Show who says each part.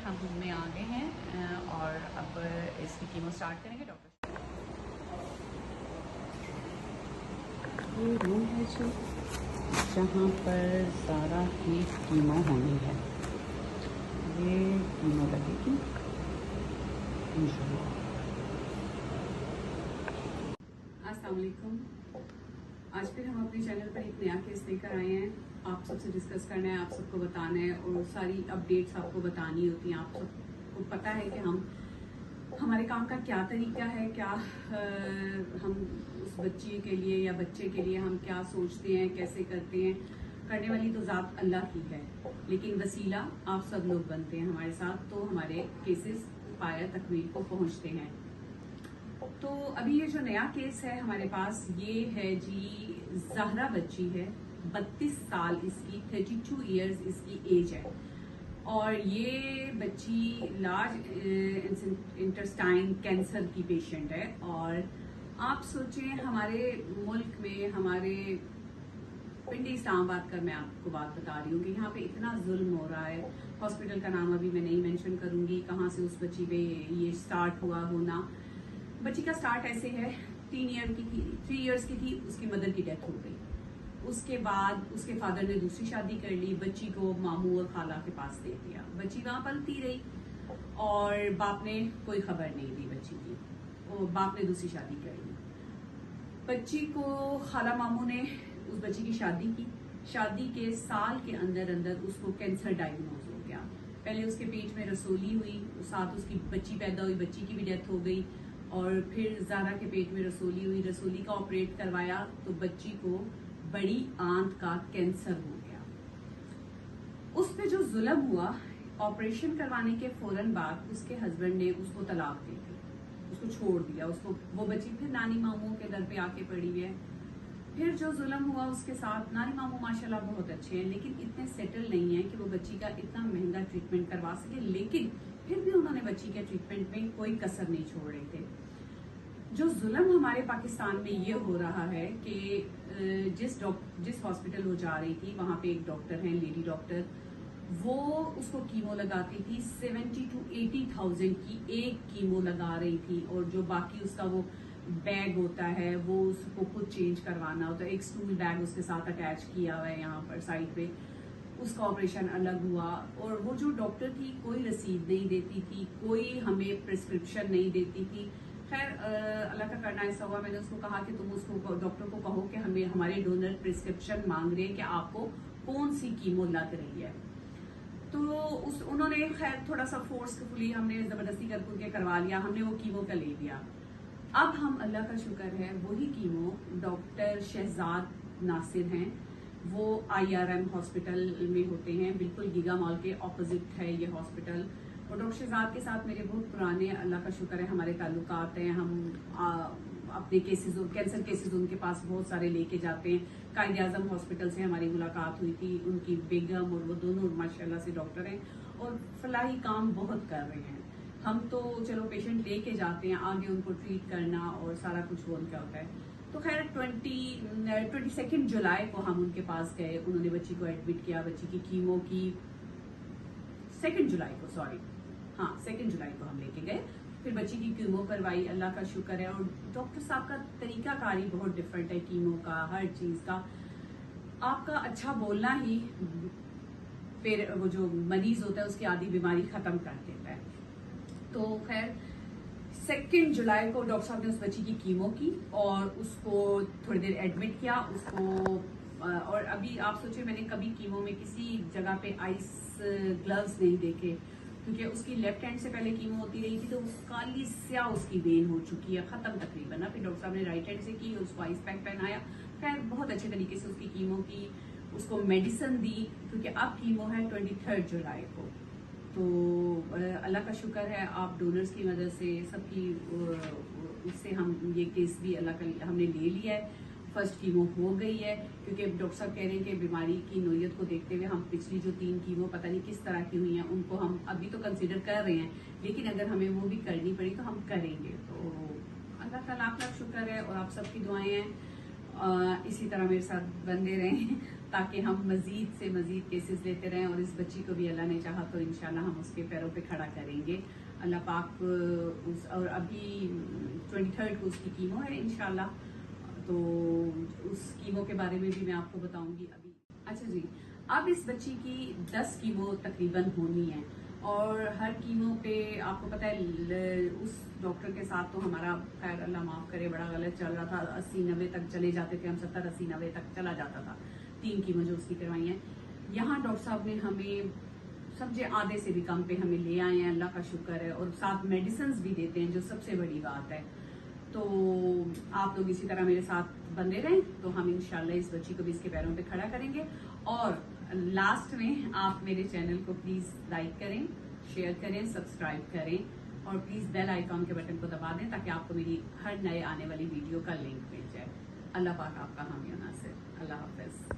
Speaker 1: हम रूम में आ गए हैं और अब इसकी कीमो स्टार्ट करेंगे डॉक्टर। ये रूम है जी जहाँ पर सारा ही कीमो होनी है। ये कीमो लगेगी इंशाल्लाह। अस्सलाम वालेकुम। आज फिर हम अपने चैनल पर एक नया केस लेकर आए हैं। आप सबसे डिस्कस करना है, आप सबको बताना है और सारी अपडेट्स आपको बतानी होती हैं। आप सबको पता है कि हमारे काम का क्या तरीका है, क्या हम उस बच्ची के लिए या बच्चे के लिए हम क्या सोचते हैं, कैसे करते हैं। करने वाली तो ज़ात अल्लाह की है, लेकिन वसीला आप सब लोग बनते हैं हमारे साथ, तो हमारे केसेस पाया तकमील को पहुंचते हैं। तो अभी ये जो नया केस है हमारे पास, ये है जी ज़हरा बच्ची है, 32 साल इसकी, 32 इयर्स इसकी एज है और ये बच्ची लार्ज इंटेस्टाइन कैंसर की पेशेंट है। और आप सोचें हमारे मुल्क में, हमारे पिंडी इस्लामाबाद का मैं आपको बात बता रही हूँ कि यहाँ पे इतना जुल्म हो रहा है। हॉस्पिटल का नाम अभी मैं नहीं मेंशन करूंगी, कहाँ से उस बच्ची पे ये स्टार्ट हुआ होना। बच्ची का स्टार्ट ऐसे है, 3 इयर्स की थी, उसकी मदर की डेथ हो गई। उसके बाद उसके फादर ने दूसरी शादी कर ली, बच्ची को मामू और खाला के पास दे दिया। बच्ची वहां पलती रही और बाप ने कोई खबर नहीं दी बच्ची की, और बाप ने दूसरी शादी कर ली। बच्ची को खाला मामू ने उस बच्ची की शादी की। शादी के साल के अंदर अंदर उसको कैंसर डायग्नोज हो गया। पहले उसके पेट में रसोली हुई, साथ उसकी बच्ची पैदा हुई, बच्ची की भी डेथ हो गई। और फिर ज़ारा के पेट में रसोली हुई, रसोली का ऑपरेट करवाया तो बच्ची को बड़ी आंत का कैंसर हो गया। उस पे जो जुल्म हुआ, ऑपरेशन करवाने के फौरन बाद उसके हस्बैंड ने उसको तलाक दे दी, उसको छोड़ दिया। उसको वो बच्ची फिर नानी मामू के घर पे आके पड़ी है। फिर जो जुल्म हुआ उसके साथ, नानी मामू माशाल्लाह बहुत अच्छे हैं, लेकिन इतने सेटल नहीं है कि वो बच्ची का इतना महंगा ट्रीटमेंट करवा सके। लेकिन फिर भी उन्होंने बच्ची के ट्रीटमेंट में कोई कसर नहीं छोड़ रहे थे। जो जुल्म हमारे पाकिस्तान में ये हो रहा है कि जिस हॉस्पिटल वो जा रही थी वहां पे एक डॉक्टर है, लेडी डॉक्टर, वो उसको कीमो लगाती थी। 70 to 80,000 की एक कीमो लगा रही थी, और जो बाकी उसका वो बैग होता है वो उसको खुद चेंज करवाना होता है। एक स्टूल बैग उसके साथ अटैच किया हुआ है यहाँ पर साइड पे, उसका ऑपरेशन अलग हुआ। और वो जो डॉक्टर थी कोई रसीद नहीं देती थी, कोई हमें प्रिस्क्रिप्शन नहीं देती थी। खैर अल्लाह का करना ऐसा हुआ, मैंने उसको कहा कि तुम उसको डॉक्टर को कहो कि हमें हमारे डोनर प्रिस्क्रिप्शन मांग रहे हैं कि आपको कौन सी कीमो लग रही है। तो उन्होंने खैर थोड़ा सा फोर्सफुली हमने जबरदस्ती करके करवा लिया, हमने वो कीमो का ले लिया। अब हम अल्लाह का शुक्र है वही कीमो डॉक्टर शहजाद नासिर हैं, वो IRM हॉस्पिटल में होते हैं, बिल्कुल गीगा मॉल के ऑपोजिट है ये हॉस्पिटल। और डॉक्टर शहजाद के साथ मेरे बहुत पुराने अल्लाह का शुक्र है हमारे ताल्लुकात हैं। हम अपने केसेस, कैंसर केसेस उनके पास बहुत सारे लेके जाते हैं। कायदे आजम हॉस्पिटल से हमारी मुलाकात हुई थी, उनकी बेगम और वो दोनों माशाल्लाह से डॉक्टर हैं और फलाही काम बहुत कर रहे हैं। हम तो चलो पेशेंट लेके जाते हैं, आगे उनको ट्रीट करना और सारा कुछ वो उनका होता है। तो खैर 22 जुलाई को हम उनके पास गए, उन्होंने बच्ची को एडमिट किया, बच्ची की कीमो की 2 जुलाई को, सॉरी हाँ 2 जुलाई को हम लेके गए। फिर बच्ची की कीमो करवाई, अल्लाह का शुक्र है। और डॉक्टर साहब का तरीकाकारी बहुत डिफरेंट है कीमो का, हर चीज का। आपका अच्छा बोलना ही फिर वो जो मरीज होता है उसकी आधी बीमारी खत्म कर देता है। तो खैर 2 जुलाई को डॉक्टर साहब ने उस बच्ची की कीमो की और उसको थोड़ी देर एडमिट किया उसको। और अभी आप सोचिए, मैंने कभी कीमो में किसी जगह पे आइस ग्लव्स नहीं देखे, क्योंकि उसकी लेफ्ट हैंड से पहले कीमो होती रही थी, तो काली स्याह उसकी वेन हो चुकी है, खत्म तकरीबन। फिर डॉक्टर साहब ने राइट हैंड से की, उसको आइस पैक पहनाया। खैर बहुत अच्छे तरीके से उसकी कीमो की, उसको मेडिसिन दी, क्योंकि अब कीमो है 23 जुलाई को। तो अल्लाह का शुक्र है, आप डोनर्स की मदद से सबकी उससे हम ये केस भी अल्लाह का हमने ले लिया है। फर्स्ट कीमो हो गई है, क्योंकि डॉक्टर साहब कह रहे हैं कि बीमारी की नोयत को देखते हुए हम पिछली जो 3 कीमो पता नहीं किस तरह की हुई हैं उनको हम अभी तो कंसिडर कर रहे हैं, लेकिन अगर हमें वो भी करनी पड़ी तो हम करेंगे। तो अल्लाह का लाख लाख शुक्र है और आप सबकी दुआएं हैं। इसी तरह मेरे साथ बंदे रहें ताकि हम मजीद से मजीद केसेस लेते रहें, और इस बच्ची को भी अल्लाह ने चाहा तो इंशाल्लाह हम उसके पैरों पे खड़ा करेंगे। अल्लाह पाक और अभी 23 को उसकी कीमो है इंशाल्लाह, तो उस कीमो के बारे में भी मैं आपको बताऊंगी अभी। अच्छा जी, अब इस बच्ची की 10 कीमो तकरीबन होनी है, और हर कीमो पे आपको पता है उस डॉक्टर के साथ तो हमारा खैर अल्लाह माफ करे बड़ा गलत चल रहा था। 80-90 तक चले जाते थे हम, 70-80-90 तक चला जाता था 3 कीमो जो उसकी करवाई है। यहाँ डॉक्टर साहब ने हमें समझे आधे से भी कम पे हमें ले आए हैं, अल्लाह का शुक्र है, और साथ मेडिसिन भी देते हैं जो सबसे बड़ी बात है। तो आप लोग इसी तरह मेरे साथ बंदे रहें तो हम इंशाल्लाह इस बच्ची को भी इसके पैरों पे खड़ा करेंगे। और लास्ट में आप मेरे चैनल को प्लीज लाइक करें, शेयर करें, सब्सक्राइब करें, और प्लीज बेल आइकॉन के बटन को दबा दें ताकि आपको मेरी हर नए आने वाली वीडियो का लिंक मिल जाए। अल्लाह पाक आपका हामी नासिर। अल्लाह हाफिज।